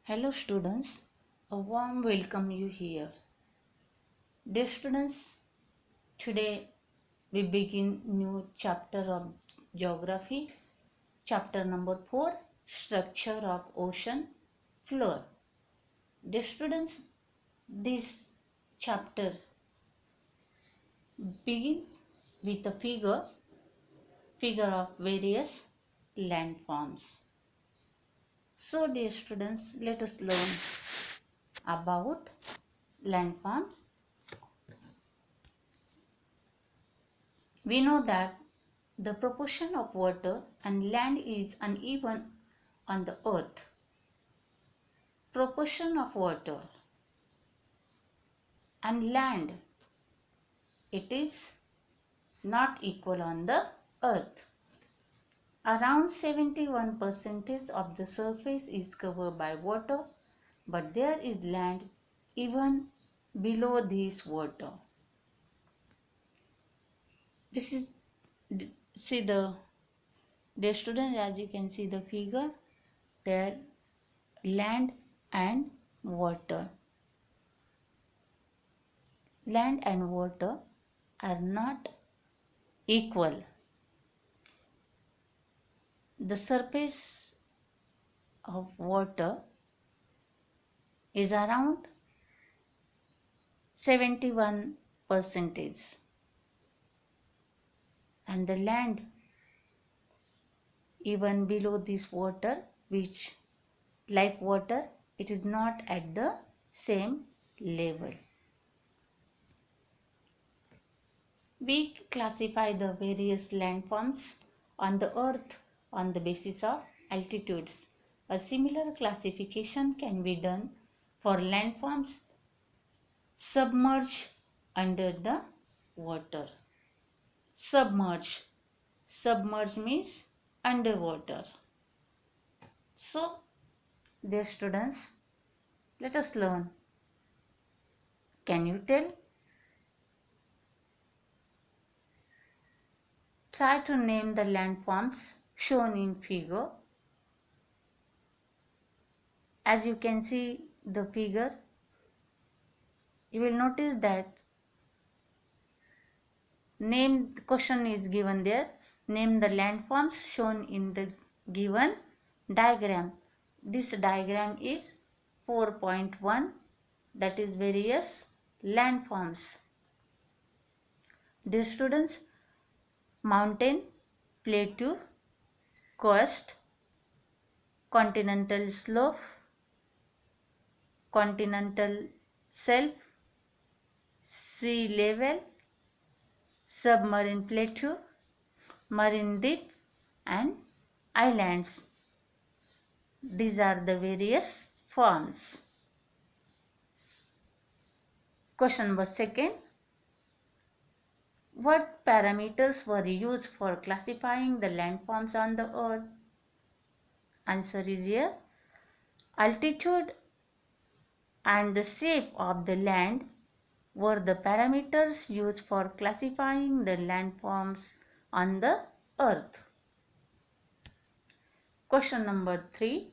Hello students, a warm welcome you here. Dear students, today we begin new chapter of geography, chapter number 4, structure of ocean floor. Dear students, this chapter begin with a figure of various landforms. So dear students, let us learn about landforms. We know that the proportion of water and land is uneven on the earth. Proportion of water and land, it is not equal on the earth. Around 71% of the surface is covered by water, but there is land even below this water. This is, see the, dear students, as you can see the figure, there land and water. Land and water are not equal. The surface of water is around 71% and the land even below this water, which like water, it is not at the same level. We classify the various landforms on the earth on the basis of altitudes. A similar classification can be done for landforms submerged under the water. Submerged. Submerged means underwater. So, dear students, let us learn. Can you tell? Try to name the landforms shown in figure. As you can see the figure, you will notice that question is given there. Name the landforms shown in the given diagram. This diagram is 4.1, that is various landforms. Dear students, mountain, plateau, coast, continental slope, continental shelf, sea level, submarine plateau, marine deep and islands. These are the various forms. Question number 2. What parameters were used for classifying the landforms on the earth? Answer is here. Altitude and the shape of the land were the parameters used for classifying the landforms on the earth. Question number 3.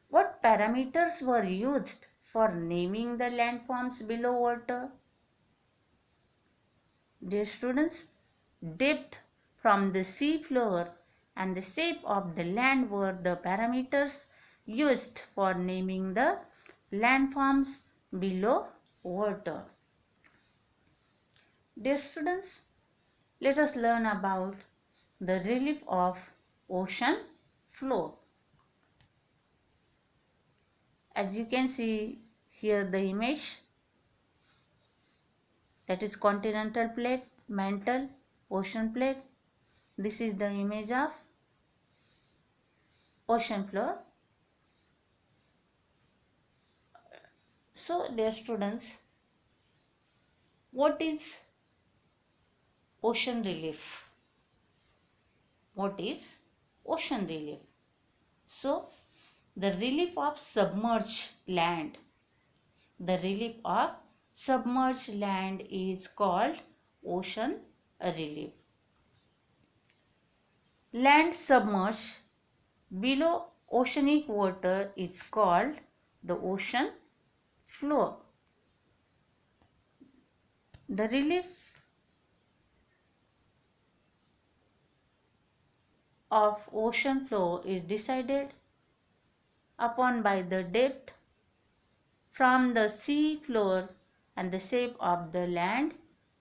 What parameters were used for naming the landforms below water? Dear students, depth from the sea floor and the shape of the land were the parameters used for naming the landforms below water. Dear students, let us learn about the relief of ocean floor. As you can see here the image, that is continental plate, mantle, ocean plate. This is the image of ocean floor. So dear students, what is ocean relief? What is ocean relief? So the relief of submerged land. The relief of submerged land is called ocean relief. Land submerged below oceanic water is called the ocean floor. The relief of ocean floor is decided upon by the depth from the sea floor and the shape of the land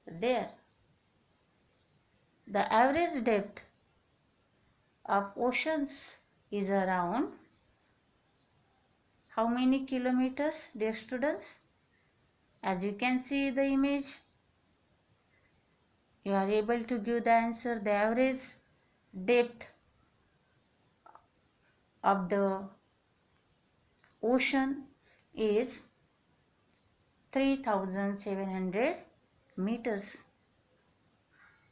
there. The average depth of oceans is around how many kilometers, dear students? As you can see the image, you are able to give the answer. The average depth of the ocean is 3700 meters.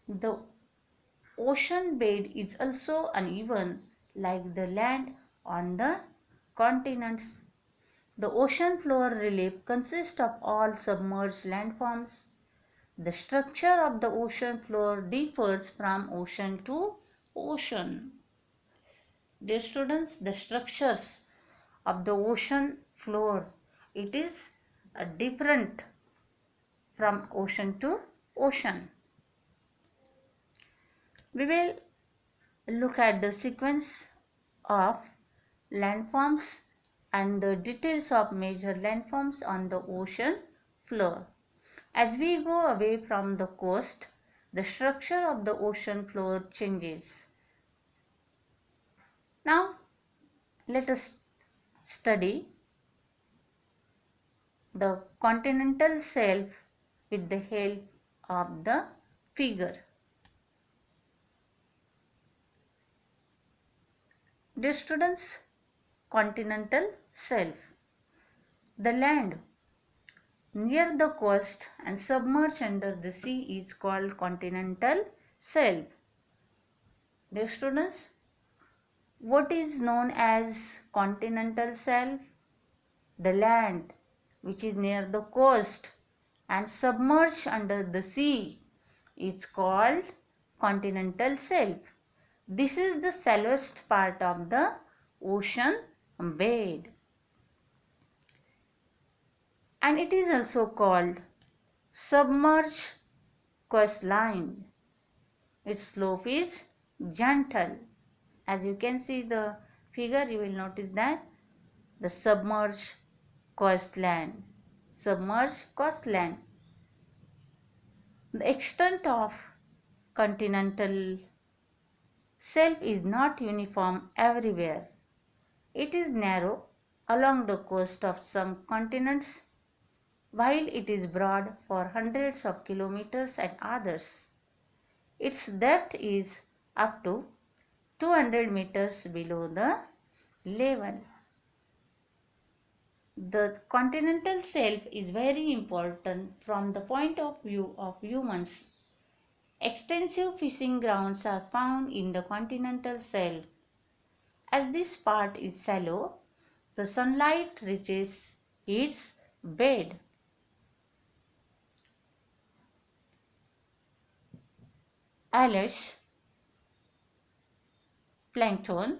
The ocean bed is also uneven like the land on the continents. The ocean floor relief consists of all submerged landforms. The structure of the ocean floor differs from ocean to ocean. Dear students, the structures of the ocean floor, it is different from ocean to ocean. We will look at the sequence of landforms and the details of major landforms on the ocean floor. As we go away from the coast, the structure of the ocean floor changes. Now, let us study the continental shelf with the help of the figure. Dear students, continental shelf. The land near the coast and submerged under the sea is called continental shelf. Dear students, what is known as continental shelf? The land which is near the coast and submerged under the sea is called continental shelf. This is the shallowest part of the ocean bed, and it is also called submerged coastline. Its slope is gentle. As you can see the figure, you will notice that the submerged coastline. Submerged coastline. The extent of continental shelf is not uniform everywhere. It is narrow along the coast of some continents, while it is broad for hundreds of kilometers at others. Its depth is up to 200 meters below the level. The continental shelf is very important from the point of view of humans. Extensive fishing grounds are found in the continental shelf. As this part is shallow, the sunlight reaches its bed. Algae, plankton,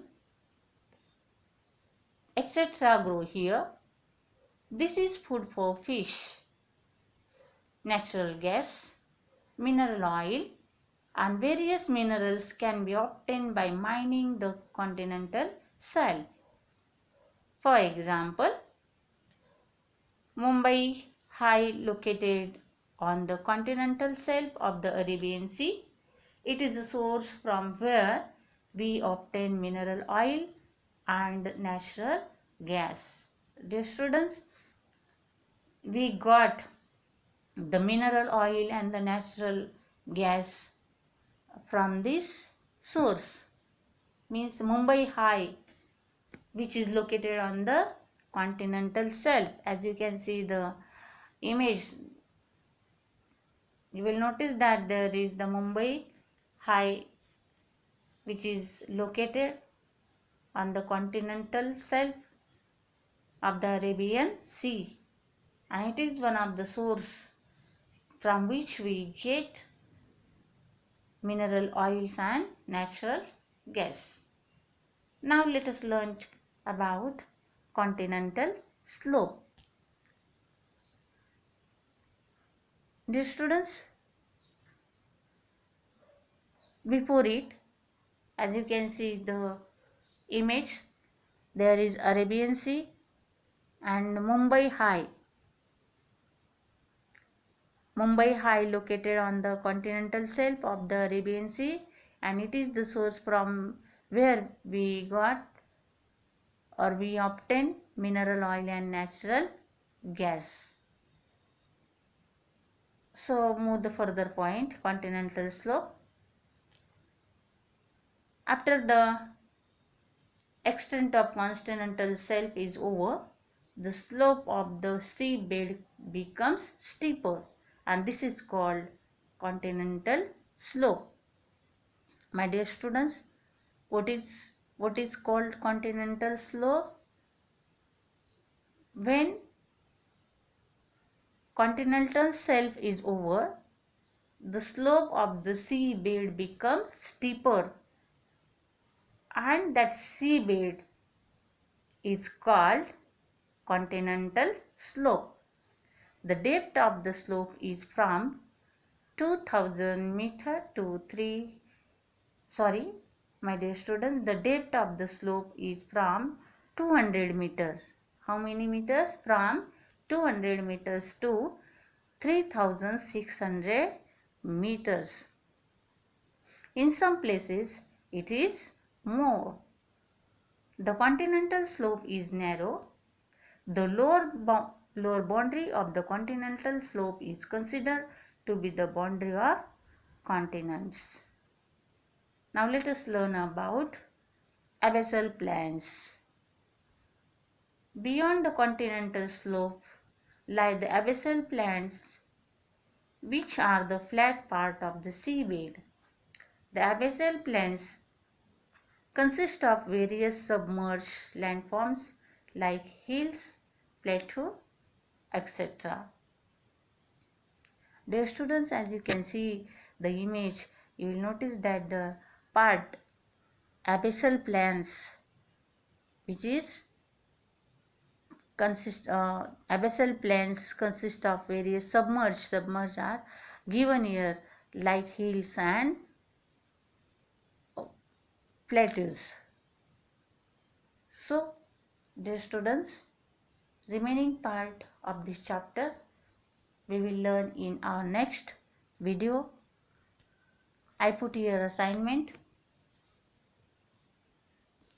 etc. grow here. This is food for fish. Natural gas, mineral oil, and various minerals can be obtained by mining the continental shelf. For example, Mumbai High, located on the continental shelf of the Arabian Sea. It is a source from where we obtain mineral oil and natural gas. Dear students, we got the mineral oil and the natural gas from this source, means Mumbai High, which is located on the continental shelf. As you can see the image, you will notice that there is the Mumbai High, which is located on the continental shelf of the Arabian Sea, and it is one of the source from which we get mineral oils and natural gas. Now let us learn about continental slope. Dear students, before it, as you can see the image, there is Arabian Sea and Mumbai High. Mumbai High located on the continental shelf of the Arabian Sea, and it is the source from where we got or we obtain mineral oil and natural gas. So move the further point, continental slope. After the extent of continental shelf is over, the slope of the seabed becomes steeper, and this is called continental slope. My dear students, what is called continental slope? When continental shelf is over, the slope of the seabed becomes steeper, and that seabed is called continental slope. The depth of the slope is from 2000 meter to 3 sorry my dear students, the depth of the slope is from 200 meter. How many meters? From 200 meters to 3600 meters. In some places it is more. The continental slope is narrow. The lower boundary of the continental slope is considered to be the boundary of continents. Now let us learn about abyssal plains. Beyond the continental slope lie the abyssal plains, which are the flat part of the seabed. The abyssal plains consist of various submerged landforms like hills, plateaux, etc. Dear students, as you can see the image, you will notice that the part abyssal plains, which is abyssal plains consist of various submerged are given here like hills and plateaus. So dear students, remaining part of this chapter we will learn in our next video. I put here assignment.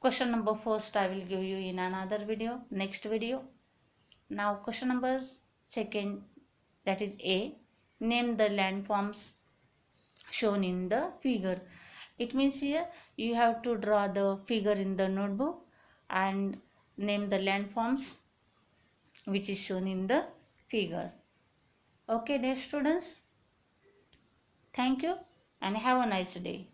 Question number first I will give you in another video, next video. Now question number second, that is A. Name the landforms shown in the figure. It means here you have to draw the figure in the notebook and name the landforms which is shown in the figure. Okay dear students, thank you and have a nice day.